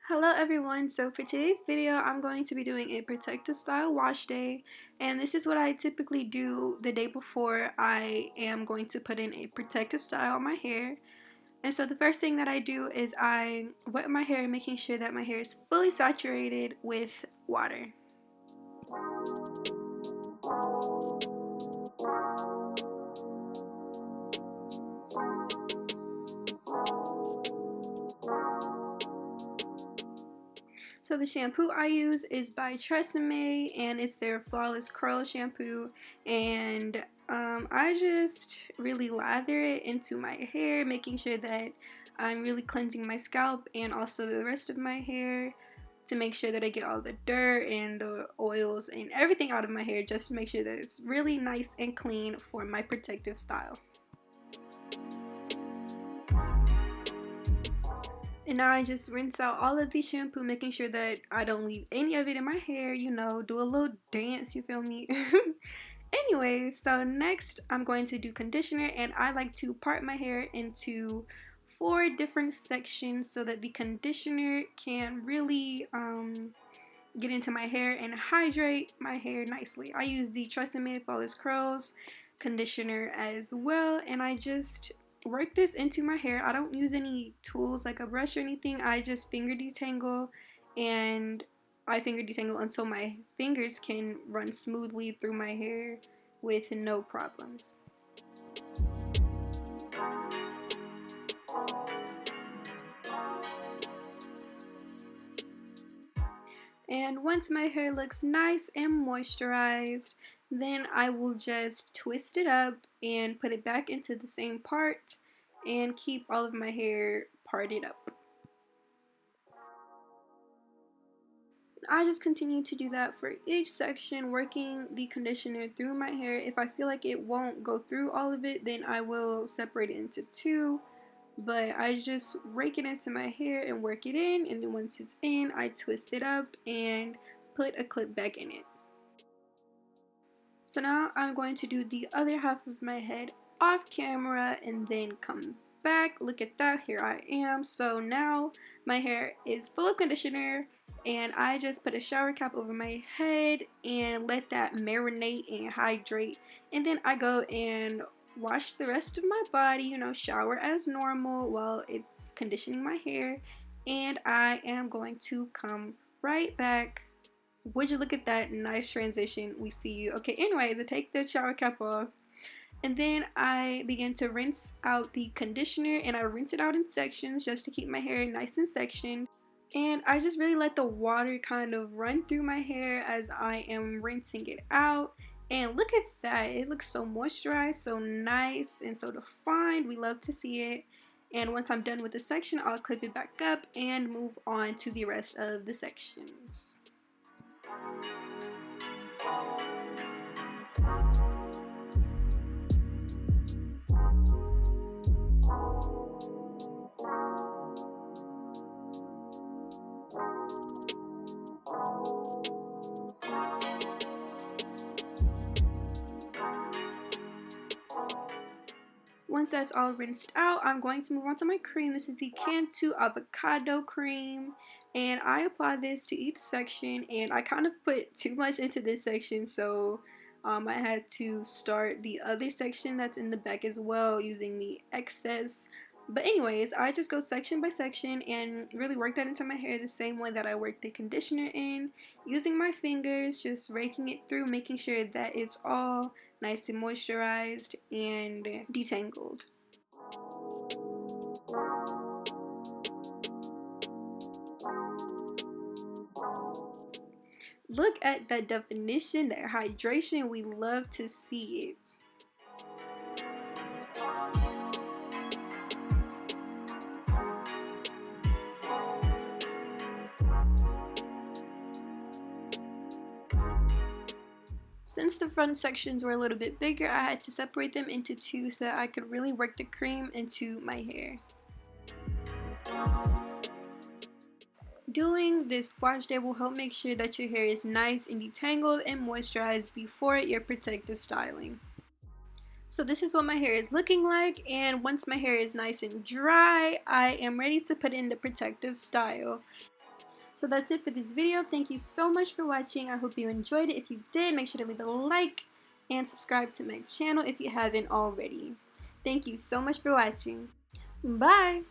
Hello everyone, so for today's video I'm going to be doing a protective style wash day, and this is what I typically do the day before I am going to put in a protective style on my hair. And so the first thing that I do is I wet my hair, making sure that my hair is fully saturated with water. So the shampoo I use is by Tresemme, and it's their Flawless Curl Shampoo, and I just really lather it into my hair, making sure that I'm really cleansing my scalp and also the rest of my hair to make sure that I get all the dirt and the oils and everything out of my hair, just to make sure that it's really nice and clean for my protective style. And now I just rinse out all of the shampoo, making sure that I don't leave any of it in my hair, do a little dance, you feel me? Anyways, so next I'm going to do conditioner, and I like to part my hair into 4 different sections so that the conditioner can really get into my hair and hydrate my hair nicely. I use the Tresemme Flawless Curls conditioner as well, and I just work this into my hair. I don't use any tools like a brush or anything. I just finger detangle, and I finger detangle until my fingers can run smoothly through my hair with no problems. And once my hair looks nice and moisturized, then I will just twist it up and put it back into the same part and keep all of my hair parted up. I just continue to do that for each section, working the conditioner through my hair. If I feel like it won't go through all of it, then I will separate it into 2. But I just rake it into my hair and work it in, and then once it's in, I twist it up and put a clip back in it. So now I'm going to do the other half of my head off camera and then come back. Look at that, here I am. So now my hair is full of conditioner, and I just put a shower cap over my head and let that marinate and hydrate. And then I go and wash the rest of my body, shower as normal while it's conditioning my hair. And I am going to come right back. Would you look at that nice transition? We see you. Okay, anyways, I take the shower cap off, and then I begin to rinse out the conditioner, and I rinse it out in sections just to keep my hair nice and sectioned. And I just really let the water kind of run through my hair as I am rinsing it out. And look at that, it looks so moisturized, so nice, and so defined. We love to see it. And once I'm done with the section, I'll clip it back up and move on to the rest of the sections. Once that's all rinsed out, I'm going to move on to my cream. This is the Cantu Avocado Cream, and I apply this to each section, and I kind of put too much into this section, so I had to start the other section that's in the back as well using the excess. But anyways, I just go section by section and really work that into my hair the same way that I work the conditioner in, using my fingers, just raking it through, making sure that it's all nice and moisturized and detangled. Look at that definition, that hydration. We love to see it. Since the front sections were a little bit bigger, I had to separate them into 2 so that I could really work the cream into my hair. Doing this wash day will help make sure that your hair is nice and detangled and moisturized before your protective styling. So this is what my hair is looking like, and once my hair is nice and dry, I am ready to put in the protective style. So that's it for this video. Thank you so much for watching. I hope you enjoyed it. If you did, make sure to leave a like and subscribe to my channel if you haven't already. Thank you so much for watching. Bye!